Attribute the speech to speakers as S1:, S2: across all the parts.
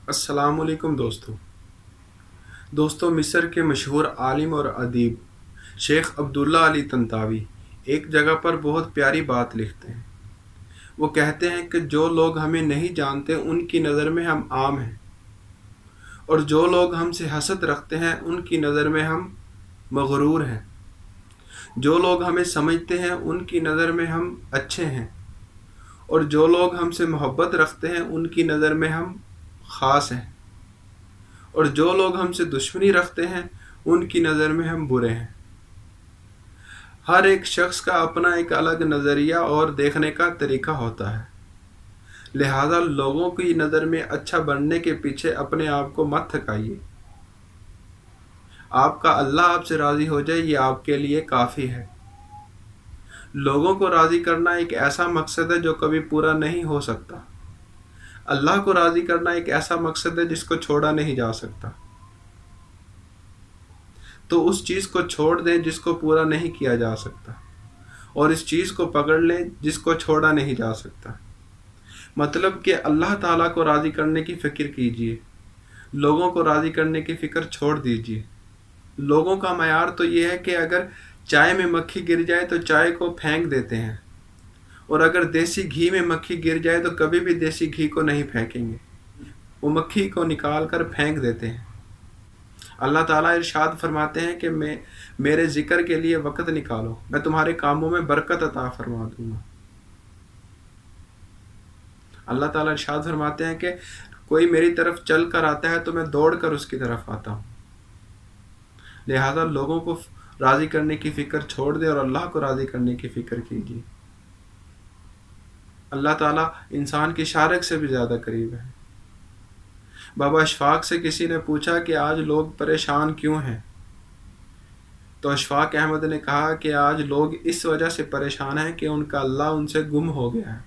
S1: السلام علیکم دوستو مصر کے مشہور عالم اور ادیب شیخ عبداللہ علی طنطاوی ایک جگہ پر بہت پیاری بات لکھتے ہیں۔ وہ کہتے ہیں کہ جو لوگ ہمیں نہیں جانتے ان کی نظر میں ہم عام ہیں، اور جو لوگ ہم سے حسد رکھتے ہیں ان کی نظر میں ہم مغرور ہیں۔ جو لوگ ہمیں سمجھتے ہیں ان کی نظر میں ہم اچھے ہیں، اور جو لوگ ہم سے محبت رکھتے ہیں ان کی نظر میں ہم خاص ہیں، اور جو لوگ ہم سے دشمنی رکھتے ہیں ان کی نظر میں ہم برے ہیں۔ ہر ایک شخص کا اپنا ایک الگ نظریہ اور دیکھنے کا طریقہ ہوتا ہے، لہذا لوگوں کی نظر میں اچھا بننے کے پیچھے اپنے آپ کو مت تھکائیے۔ آپ کا اللہ آپ سے راضی ہو جائے یہ آپ کے لیے کافی ہے۔ لوگوں کو راضی کرنا ایک ایسا مقصد ہے جو کبھی پورا نہیں ہو سکتا۔ اللہ کو راضی کرنا ایک ایسا مقصد ہے جس کو چھوڑا نہیں جا سکتا۔ تو اس چیز کو چھوڑ دیں جس کو پورا نہیں کیا جا سکتا، اور اس چیز کو پکڑ لیں جس کو چھوڑا نہیں جا سکتا۔ مطلب کہ اللہ تعالیٰ کو راضی کرنے کی فکر کیجیے، لوگوں کو راضی کرنے کی فکر چھوڑ دیجیے۔ لوگوں کا معیار تو یہ ہے کہ اگر چائے میں مکھی گر جائے تو چائے کو پھینک دیتے ہیں، اور اگر دیسی گھی میں مکھی گر جائے تو کبھی بھی دیسی گھی کو نہیں پھینکیں گے، وہ مکھی کو نکال کر پھینک دیتے ہیں۔ اللہ تعالیٰ ارشاد فرماتے ہیں کہ میرے ذکر کے لیے وقت نکالو، میں تمہارے کاموں میں برکت عطا فرما دوں گا۔ اللہ تعالیٰ ارشاد فرماتے ہیں کہ کوئی میری طرف چل کر آتا ہے تو میں دوڑ کر اس کی طرف آتا ہوں۔ لہذا لوگوں کو راضی کرنے کی فکر چھوڑ دے اور اللہ کو راضی کرنے کی فکر کیجیے۔ اللہ تعالیٰ انسان کی شارک سے بھی زیادہ قریب ہے۔ بابا اشفاق سے کسی نے پوچھا کہ آج لوگ پریشان کیوں ہیں؟ تو اشفاق احمد نے کہا کہ آج لوگ اس وجہ سے پریشان ہیں کہ ان کا اللہ ان سے گم ہو گیا ہے۔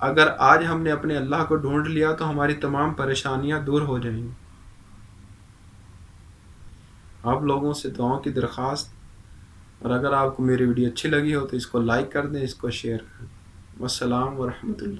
S1: اگر آج ہم نے اپنے اللہ کو ڈھونڈ لیا تو ہماری تمام پریشانیاں دور ہو جائیں گی۔ آپ لوگوں سے دعاؤں کی درخواست، اور اگر آپ کو میری ویڈیو اچھی لگی ہو تو اس کو لائک کر دیں، اس کو شیئر کر دیں۔ والسلام ورحمۃ اللہ۔